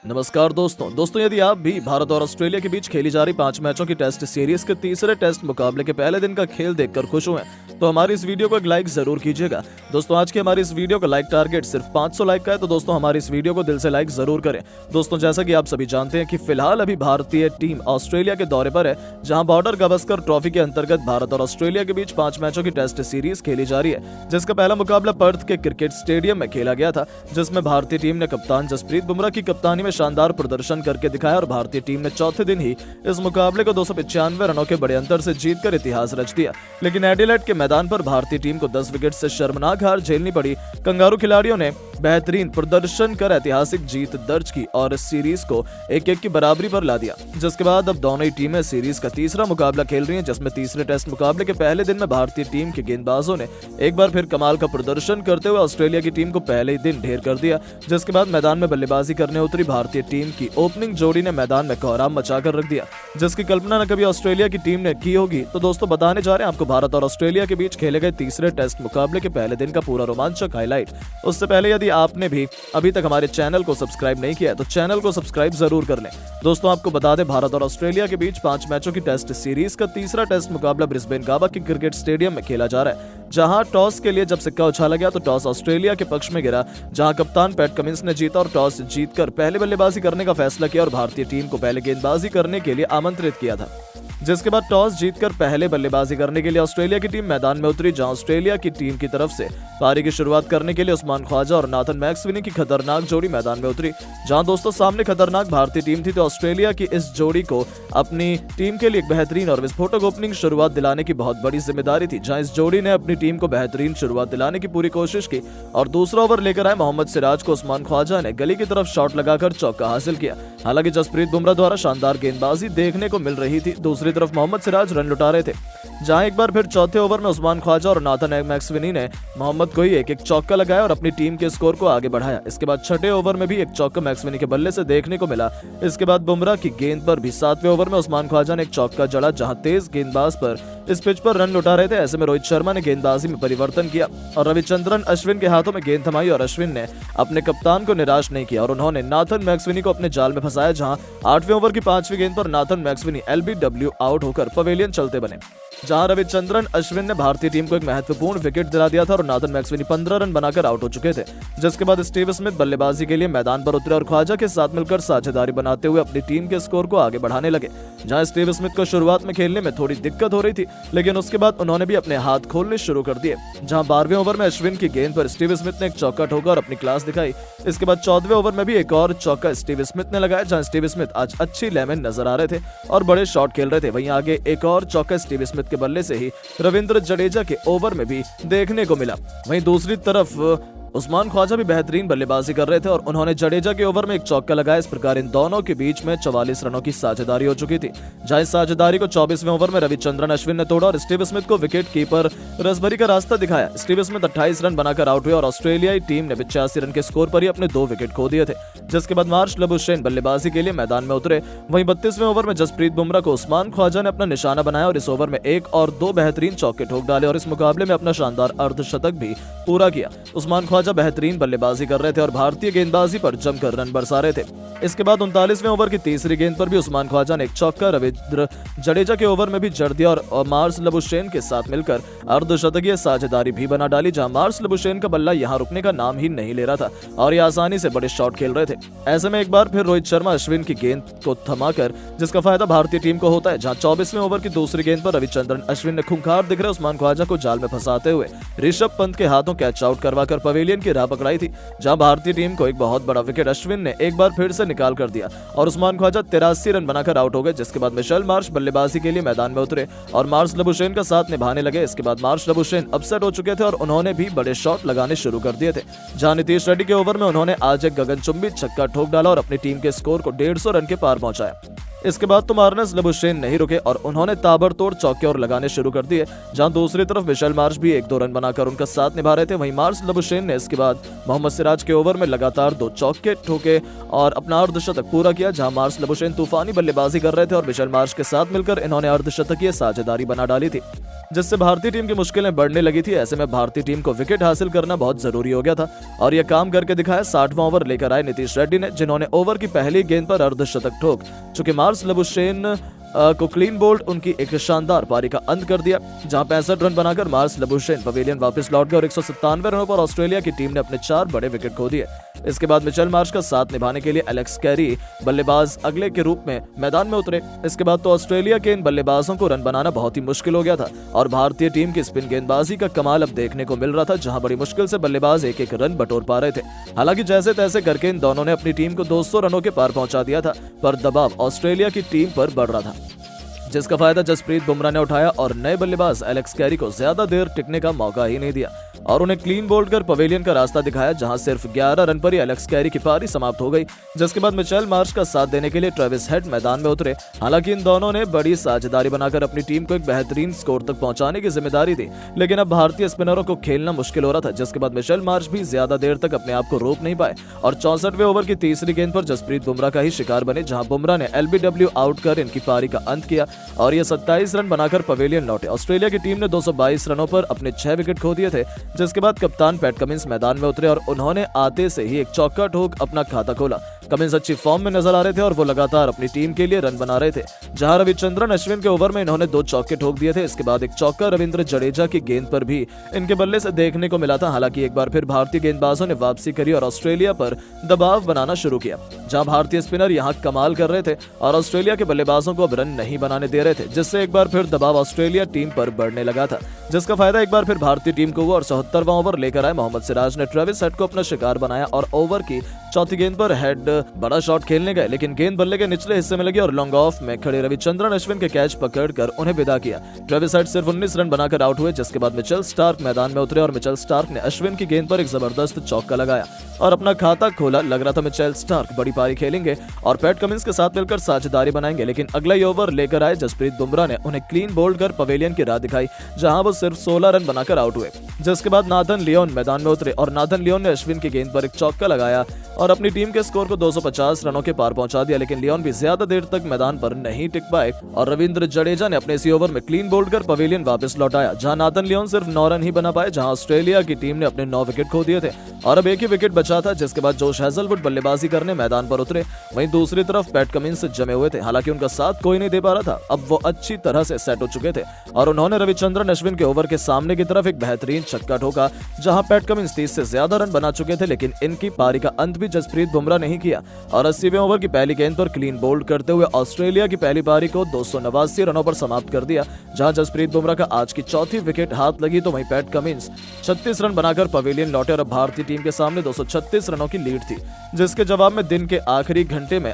नमस्कार दोस्तों यदि आप भी भारत और ऑस्ट्रेलिया के बीच खेली जा रही 5 मैचों की टेस्ट सीरीज के तीसरे टेस्ट मुकाबले के पहले दिन का खेल देखकर खुश हुए तो हमारी इस वीडियो को एक लाइक जरूर कीजिएगा। दोस्तों आज की हमारी इस वीडियो का लाइक टारगेट सिर्फ 500 लाइक का है, तो दोस्तों हमारी इस वीडियो को दिल से लाइक जरूर करें। दोस्तों जैसा कि आप सभी जानते हैं कि फिलहाल अभी भारतीय टीम ऑस्ट्रेलिया के दौरे पर है, जहां बॉर्डर गावस्कर ट्रॉफी के अंतर्गत भारत और ऑस्ट्रेलिया के बीच 5 मैचों की टेस्ट सीरीज खेली जा रही है, जिसका पहला मुकाबला पर्थ के क्रिकेट स्टेडियम में खेला गया था, जिसमें भारतीय टीम ने कप्तान जसप्रीत बुमराह की कप्तानी में शानदार प्रदर्शन करके दिखाया और भारतीय टीम ने चौथे दिन ही इस मुकाबले को 295 रनों के बड़े अंतर से जीतकर इतिहास रच दिया। लेकिन एडिलेड के मैदान पर भारतीय टीम को 10 विकेट से शर्मनाक हार झेलनी पड़ी। कंगारू खिलाड़ियों ने बेहतरीन प्रदर्शन कर ऐतिहासिक जीत दर्ज की और इस सीरीज को 1-1 की बराबरी पर ला दिया, जिसके बाद अब दोनों ही टीमें सीरीज का तीसरा मुकाबला खेल रही हैं, जिसमें तीसरे टेस्ट मुकाबले के पहले दिन में भारतीय टीम के गेंदबाजों ने एक बार फिर कमाल का प्रदर्शन करते हुए ऑस्ट्रेलिया की टीम को पहले ही दिन ढेर कर दिया। जिसके बाद मैदान में बल्लेबाजी करने उतरी भारतीय टीम की ओपनिंग जोड़ी ने मैदान में कोहराम मचाकर रख दिया, जिसकी कल्पना न कभी ऑस्ट्रेलिया की टीम ने की होगी। तो दोस्तों बताने जा रहे हैं आपको भारत और ऑस्ट्रेलिया के बीच खेले गए तीसरे टेस्ट मुकाबले के पहले दिन का पूरा रोमांचक हाईलाइट। उससे पहले यदि आपने भी अभी तक हमारे चैनल को सब्सक्राइब नहीं किया है तो चैनल को सब्सक्राइब जरूर कर लें। दोस्तों आपको बता दें भारत और ऑस्ट्रेलिया के बीच 5 मैचों की टेस्ट सीरीज का तीसरा टेस्ट मुकाबला ब्रिस्बेन गाबा के क्रिकेट स्टेडियम में खेला जा रहा है, जहां टॉस के लिए जब सिक्का उछाला गया तो टॉस ऑस्ट्रेलिया के पक्ष में गिरा, जहां कप्तान पैट कमिंस ने जीता और टॉस जीतकर पहले बल्लेबाजी करने का फैसला किया और भारतीय टीम को पहले गेंदबाजी करने के लिए आमंत्रित किया था। जिसके बाद टॉस जीतकर पहले बल्लेबाजी करने के लिए ऑस्ट्रेलिया की टीम मैदान में उतरी, जहां ऑस्ट्रेलिया की टीम की तरफ से पारी की शुरुआत करने के लिए उस्मान ख्वाजा और नाथन मैक्सवेनी की खतरनाक जोड़ी मैदान में उतरी। जहां दोस्तों सामने खतरनाक भारतीय टीम थी तो ऑस्ट्रेलिया की इस जोड़ी को अपनी टीम के लिए एक बेहतरीन और विस्फोटक ओपनिंग शुरुआत दिलाने की बहुत बड़ी जिम्मेदारी थी, जहां इस जोड़ी ने अपनी टीम को बेहतरीन शुरुआत दिलाने की पूरी कोशिश की और दूसरा ओवर लेकर आए मोहम्मद सिराज को उस्मान ख्वाजा ने गली की तरफ शॉट लगाकर चौका हासिल किया। हालांकि जसप्रीत बुमराह द्वारा शानदार गेंदबाजी देखने को मिल रही थी, दूसरी तरफ मोहम्मद सिराज रन लुटा रहे थे, जहां एक बार फिर चौथे ओवर में उस्मान ख्वाजा और नाथन मैक्सवेनी ने मोहम्मद को ही एक चौका लगाया और अपनी टीम के स्कोर को आगे बढ़ाया। इसके बाद छठे ओवर में भी एक चौका मैक्सवेनी के बल्ले से देखने को मिला। इसके बाद बुमराह की गेंद पर भी 7वें ओवर में उस्मान ख्वाजा ने एक चौका जड़ा, जहां तेज गेंदबाज पर इस पिच पर रन लुटा रहे थे। ऐसे में रोहित शर्मा ने गेंदबाजी में परिवर्तन किया और रविचंद्रन अश्विन के हाथों में गेंद थमाई और अश्विन ने अपने कप्तान को निराश नहीं किया और उन्होंने नाथन मैक्सवेनी को अपने जाल में फंसाया, जहां 8वें ओवर की 5वीं गेंद पर नाथन मैक्सवेनी एलबीडब्ल्यू आउट होकर पवेलियन चलते बने, जहां रविचंद्रन अश्विन ने भारतीय टीम को एक महत्वपूर्ण विकेट दिला दिया था और नाथन मैक्सवेनी 15 रन बनाकर आउट हो चुके थे। जिसके बाद स्टीव स्मिथ बल्लेबाजी के लिए मैदान पर उतरे और ख्वाजा के साथ मिलकर साझेदारी बनाते हुए अपनी टीम के स्कोर को आगे बढ़ाने लगे। जहां स्टीव स्मिथ को शुरुआत में खेलने में थोड़ी दिक्कत हो रही थी, लेकिन उसके बाद उन्होंने भी अपने हाथ खोलने शुरू कर दिए, जहां 12वें ओवर में अश्विन की गेंद पर स्टीव स्मिथ ने एक चौका ठोका और अपनी क्लास दिखाई। इसके बाद 14वें ओवर में भी एक और चौका स्टीव स्मिथ ने लगाया, जहां स्टीव स्मिथ आज अच्छी लेमन नजर आ रहे थे और बड़े शॉट खेल रहे थे। वहीं आगे एक और चौका स्टीव स्मिथ के बल्ले से ही रविंद्र जडेजा के ओवर में भी देखने को मिला। वहीं दूसरी तरफ उस्मान ख्वाजा भी बेहतरीन बल्लेबाजी कर रहे थे और उन्होंने जडेजा के ओवर में एक चौका लगाया। इस प्रकार इन दोनों के बीच में 44 रनों की साझेदारी हो चुकी थी, जहां इस साझेदारी को 24वें ओवर में रविचंद्रन अश्विन ने तोड़ा और स्टीव स्मिथ को विकेट कीपर रसभरी का रास्ता दिखाया। स्टीव स्मिथ 28 रन बनाकर आउट हुए और ऑस्ट्रेलियाई टीम ने 85 रन के स्कोर पर ही अपने 2 विकेट खो दिए थे। जिसके बाद मार्श लबुशेन बल्लेबाजी के लिए मैदान में उतरे। वहीं 32वें ओवर में जसप्रीत बुमराह को उस्मान ख्वाजा ने अपना निशाना बनाया और इस ओवर में 1 और 2 बेहतरीन चौके ठोक डाले और इस मुकाबले में अपना शानदार अर्धशतक भी पूरा किया। उस्मान ख्वाजा बेहतरीन बल्लेबाजी कर रहे थे और भारतीय गेंदबाजी पर जमकर रन बरसा रहे थे। इसके बाद 39वें ओवर की तीसरी गेंद पर भी उस्मान ख्वाजा ने एक चौका रविंद्र जडेजा के ओवर में भी जड़ दिया और मार्स लबुशेन के साथ मिलकर अर्धशतकीय साझेदारी भी बना डाली, जहां मार्स लबुशेन का बल्ला यहां रुकने का नाम ही नहीं ले रहा था और ये आसानी से बड़े शॉट खेल रहे थे। ऐसे में एक बार फिर रोहित शर्मा अश्विन की गेंद को थमाकर, जिसका फायदा भारतीय टीम को होता है, जहां 24वें ओवर की दूसरी गेंद पर रविचंद्रन अश्विन ने खूंखार दिख रहे उस्मान ख्वाजा को जाल में फंसाते हुए ऋषभ पंत के हाथों कैच आउट करवाकर पवेलियन की राह पकड़ाई थी, जहां भारतीय टीम को एक बहुत बड़ा विकेट अश्विन ने एक बार फिर से निकाल कर दिया और उस्मान ख्वाजा 83 रन बनाकर आउट हो गए। जिसके बाद मिशेल मार्श बल्लेबाजी के लिए मैदान में उतरे और मार्श लबुशेन का साथ निभाने लगे। इसके बाद मार्श लबुशेन अपसेट हो चुके थे और उन्होंने भी बड़े शॉट लगाने शुरू कर दिए थे, जहां नीतीश रेड्डी के ओवर में उन्होंने आज एक गगनचुंबी छक्का ठोक डाला और अपनी टीम के स्कोर को 150 रन के पार पहुंचाया। इसके बाद तो मार्नस लबुशेन नहीं रुके और उन्होंने ताबड़तोड़ चौके और लगाने शुरू कर दिए, जहां दूसरी तरफ मिशेल मार्श भी 1-2 रन बनाकर उनका साथ निभा रहे थे। वहीं मार्श लबुशेन ने इसके बाद मोहम्मद सिराज के ओवर में लगातार 2 चौके ठोके और अपना अर्धशतक पूरा किया, जहां मार्श लबुशेन तूफानी बल्लेबाजी कर रहे थे और मिशेल मार्श के साथ मिलकर इन्होंने अर्धशतकीय साझेदारी बना डाली थी। जिससे भारतीय टीम की मुश्किलें बढ़ने लगी थी। ऐसे में भारतीय टीम को विकेट हासिल करना बहुत जरूरी हो गया था और यह काम करके दिखाया। 60वां ओवर लेकर आए नीतीश रेड्डी ने, जिन्होंने ओवर की पहली गेंद पर अर्धशतक ठोक चुके मार्स लबुशेन को क्लीन बोल्ड उनकी एक शानदार पारी का अंत कर दिया, जहां 65 रन बनाकर मार्स लबुशेन पवेलियन वापस लौट गए और 197 रनों पर ऑस्ट्रेलिया की टीम ने अपने 4 बड़े विकेट खो दिए। इसके बाद मिचेल मार्श का साथ निभाने के लिए एलेक्स कैरी बल्लेबाज अगले के रूप में मैदान में उतरे। इसके बाद तो ऑस्ट्रेलिया के इन बल्लेबाजों को रन बनाना बहुत ही मुश्किल हो गया था और भारतीय टीम की स्पिन गेंदबाजी का कमाल अब देखने को मिल रहा था, जहां बड़ी मुश्किल से बल्लेबाज एक एक रन बटोर पा रहे थे। हालांकि जैसे तैसे करके इन दोनों ने अपनी टीम को 200 रनों के पार पहुंचा दिया था, पर दबाव ऑस्ट्रेलिया की टीम पर बढ़ रहा था, जिसका फायदा जसप्रीत बुमराह ने उठाया और नए बल्लेबाज एलेक्स कैरी को ज्यादा देर टिकने का मौका ही नहीं दिया और उन्हें क्लीन बोल्ड कर पवेलियन का रास्ता दिखाया, जहां सिर्फ 11 रन पर ही एलेक्स कैरी की पारी समाप्त हो गई, जिसके बाद मिचेल मार्श का साथ देने के लिए ट्रेविस हेड मैदान में उतरे। हालांकि इन दोनों ने बड़ी साझेदारी बनाकर अपनी टीम को एक बेहतरीन स्कोर तक पहुंचाने की जिम्मेदारी दी, लेकिन अब भारतीय स्पिनरों को खेलना मुश्किल हो रहा था, जिसके बाद मिचेल मार्श भी ज्यादा देर तक अपने आप को रोक नहीं पाए और 64वें ओवर की तीसरी गेंद पर जसप्रीत बुमराह का ही शिकार बने, जहां बुमराह ने एलबीडब्ल्यू आउट कर इनकी पारी का अंत किया और ये 27 रन बनाकर पवेलियन लौटे। ऑस्ट्रेलिया की टीम ने 222 रनों पर अपने 6 विकेट खो दिए थे, जिसके बाद कप्तान पैट कमिंस मैदान में उतरे और उन्होंने आते से ही एक चौका ठोक अपना खाता खोला। कमिंस अच्छी फॉर्म में नजर आ रहे थे और वो लगातार अपनी टीम के लिए रन बना रहे थे, जहां रविचंद्रन अश्विन के ओवर में इन्होंने 2 चौके ठोक दिए थे। इसके बाद एक चौका रविंद्र जडेजा की गेंद पर भी इनके बल्ले से देखने को मिला था। हालांकि एक बार फिर भारतीय गेंदबाजों ने वापसी करी और ऑस्ट्रेलिया पर दबाव बनाना शुरू किया, जहां भारतीय स्पिनर यहां कमाल कर रहे थे और ऑस्ट्रेलिया के बल्लेबाजों को अब रन नहीं बनाने दे रहे थे, जिससे एक बार फिर दबाव ऑस्ट्रेलिया टीम पर बढ़ने लगा था, जिसका फायदा एक बार फिर भारतीय टीम को हुआ और 74वां ओवर लेकर आए मोहम्मद सिराज ने ट्रेविस हेड को अपना शिकार बनाया और ओवर की चौथी गेंद पर हेड बड़ा शॉट खेलने गए, लेकिन गेंद बल्ले के निचले हिस्से में लगी और लॉन्ग ऑफ में खड़े रविचंद्रन अश्विन के कैच पकड़कर उन्हें विदा किया। ट्रेविस हेड सिर्फ 19 रन बनाकर आउट हुए, जिसके बाद मिचेल स्टार्क मैदान में उतरे और मिचेल स्टार्क ने अश्विन की गेंद पर एक जबरदस्त चौका लगाया और अपना खाता खोला। लग रहा था मिचेल स्टार्क बड़ी पारी खेलेंगे और पैट कमिंस के साथ मिलकर साझेदारी बनाएंगे, लेकिन अगला ही ओवर लेकर आए जसप्रीत बुमराह ने उन्हें क्लीन बोल्ड कर पवेलियन की राह दिखाई, जहां वो सिर्फ 16 रन बनाकर आउट हुए। जिसके बाद नाथन लियोन मैदान में उतरे और नाथन लियोन ने अश्विन की गेंद पर एक चौका लगाया और अपनी टीम के स्कोर को 250 रनों के पार पहुंचा दिया, लेकिन लियोन भी ज्यादा देर तक मैदान पर नहीं टिक पाए और रविंद्र जडेजा ने अपने इसी ओवर में क्लीन बोल्ड कर पवेलियन वापस लौटाया, जहां नाथन लियोन सिर्फ 9 रन ही बना पाए, जहां ऑस्ट्रेलिया की टीम ने अपने 9 विकेट खो दिए थे और अब एक ही विकेट बचा था, जिसके बाद जोश हेजलवुड बल्लेबाजी करने मैदान पर उतरे। वहीं दूसरी तरफ पैट कमिंस जमे हुए थे, हालांकि उनका साथ कोई नहीं दे पा रहा था। अब वो अच्छी तरह से सेट हो चुके थे और उन्होंने रविचंद्रन अश्विन के ओवर के सामने की तरफ एक बेहतरीन छक्का ठोका, जहां पैट कमिंस 30 से ज्यादा रन बना चुके थे, लेकिन इनकी पारी का अंत भी जसप्रीत बुमराह नहीं किया और 80वें ओवर की पहली गेंद पर क्लीन बोल्ड करते हुए ऑस्ट्रेलिया की पहली पारी को 289 रनों पर समाप्त कर दिया, जहां जसप्रीत बुमराह का आज की चौथी विकेट हाथ लगी, तो वहीं पैट कमिंस 36 रन बनाकर पवेलियन लौटे और भारतीय टीम के सामने 236 रनों की लीड थी, जिसके जवाब में दिन के आखिरी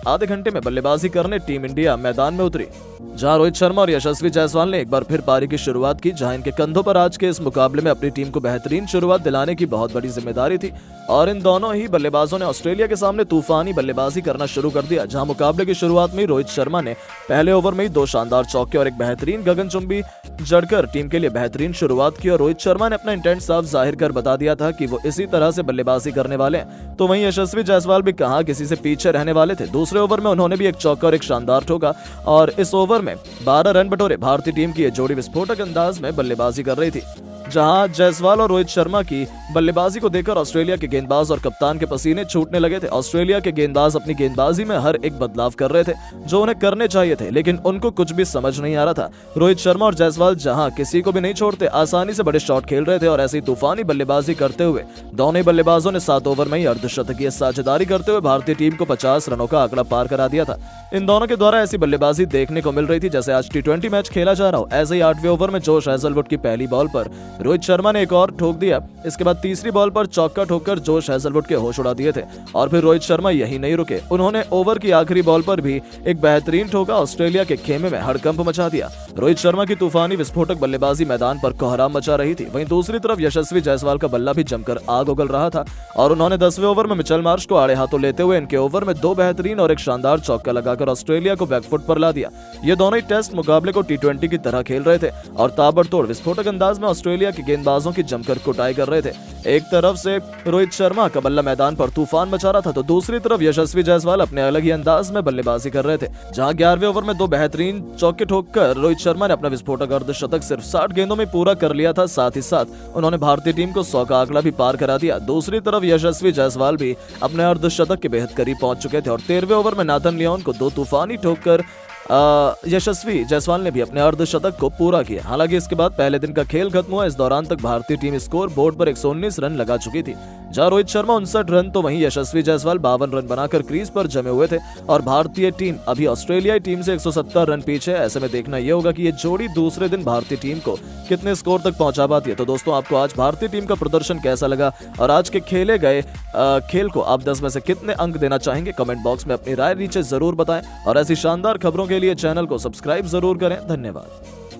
आधे घंटे में बल्लेबाजी करने टीम इंडिया मैदान में उतरी, जहां रोहित शर्मा और यशस्वी जायसवाल ने एक बार फिर पारी की शुरुआत की, जहां इनके कंधों पर आज के इस मुकाबले में अपनी टीम को बेहतरीन शुरुआत दिलाने की बहुत बड़ी जिम्मेदारी थी और इन दोनों ही बल्लेबाजों ने ऑस्ट्रेलिया के सामने तूफानी बल्लेबाजी करना शुरू कर दिया, जहां मुकाबले की शुरुआत में रोहित शर्मा ने पहले ओवर में ही 2 शानदार चौके और एक बेहतरीन गगनचुंबी जड़कर टीम के लिए बेहतरीन शुरुआत की और रोहित शर्मा ने अपना इंटेंट साफ जाहिर कर बता दिया था कि वो इसी तरह से बल्लेबाजी करने वाले हैं। तो वहीं यशस्वी जायसवाल भी कहां किसी से पीछे रहने वाले थे। दूसरे ओवर में उन्होंने भी एक चौका और एक शानदार ठोका और इस ओवर में 12 रन बटोरे। भारतीय टीम की ये जोड़ी विस्फोटक अंदाज में बल्लेबाजी कर रही थी, जहां जायसवाल और रोहित शर्मा की बल्लेबाजी को देखकर ऑस्ट्रेलिया के गेंदबाज और कप्तान के पसीने छूटने लगे थे। ऑस्ट्रेलिया के गेंदबाज अपनी गेंदबाजी में हर एक बदलाव कर रहे थे जो उन्हें करने चाहिए थे, लेकिन उनको कुछ भी समझ नहीं आ रहा था। रोहित शर्मा और जायसवाल जहां किसी को भी नहीं छोड़ते, आसानी से बड़े शॉट खेल रहे थे और ऐसी तूफानी बल्लेबाजी करते हुए दोनों ही बल्लेबाजों ने 7 ओवर में ही अर्धशतकीय साझेदारी करते हुए भारतीय टीम को 50 रनों का आंकड़ा पार करा दिया था। इन दोनों के द्वारा ऐसी बल्लेबाजी देखने को मिल रही थी जैसे आज T20 मैच खेला जा रहा हो। ऐसे ही 8वें ओवर में जोश हेजलवुड की पहली बॉल पर रोहित शर्मा ने एक और ठोक दिया। इसके बाद तीसरी बॉल पर चौका ठोककर जोश हेजलवुड के होश उड़ा दिए थे और फिर रोहित शर्मा यही नहीं रुके, उन्होंने ओवर की आखिरी बॉल पर भी एक बेहतरीन ठोका, ऑस्ट्रेलिया के खेमे में हड़कंप मचा दिया। रोहित शर्मा की तूफानी विस्फोटक बल्लेबाजी मैदान पर कोहराम मचा रही थी। वहीं दूसरी तरफ यशस्वी जायसवाल का बल्ला भी जमकर आग उगल रहा था और उन्होंने 10वें ओवर में मिचेल मार्श को आड़े हाथों लेते हुए इनके ओवर में 2 बेहतरीन और एक शानदार चौका लगाकर ऑस्ट्रेलिया को बैकफुट पर ला दिया। ये दोनों ही टेस्ट मुकाबले को T20 की तरह खेल रहे थे और ताबड़तोड़ विस्फोटक अंदाज में ऑस्ट्रेलिया ऑस्ट्रेलिया के गेंदबाजों की जमकर कुटाई कर रहे थे। एक तरफ से रोहित शर्मा का बल्ला मैदान पर तूफान मचा रहा था, तो दूसरी तरफ यशस्वी जायसवाल अपने अलग ही अंदाज में बल्लेबाजी कर रहे थे। जहां 11वें ओवर में 2 बेहतरीन चौके ठोककर रोहित शर्मा ने अपना विस्फोटक अर्धशतक सिर्फ 60 गेंदों में पूरा कर लिया था। साथ ही साथ उन्होंने भारतीय टीम को 100 का आंकड़ा भी पार करा दिया। दूसरी तरफ यशस्वी जायसवाल भी अपने अर्धशतक के बेहद करीब पहुंच चुके थे और 13वें ओवर में नाथन लियोन को 2 तूफानी ठोककर यशस्वी जायसवाल ने भी अपने अर्धशतक को पूरा किया। हालांकि इसके बाद पहले दिन का खेल खत्म हुआ। इस दौरान तक भारतीय टीम स्कोर बोर्ड पर 119 रन लगा चुकी थी, जहां रोहित शर्मा 59 रन तो वहीं यशस्वी जायसवाल 52 रन बनाकर क्रीज पर जमे हुए थे और भारतीय टीम अभी ऑस्ट्रेलियाई टीम से 170 रन पीछे है। ऐसे में देखना यह होगा कि ये जोड़ी दूसरे दिन भारतीय टीम को कितने स्कोर तक पहुंचा पाती है। तो दोस्तों, आपको आज भारतीय टीम का प्रदर्शन कैसा लगा और आज के खेले गए खेल को आप 10 में से कितने अंक देना चाहेंगे? कमेंट बॉक्स में अपनी राय नीचे जरूर बताएं और ऐसी शानदार खबरों के लिए चैनल को सब्सक्राइब जरूर करें। धन्यवाद।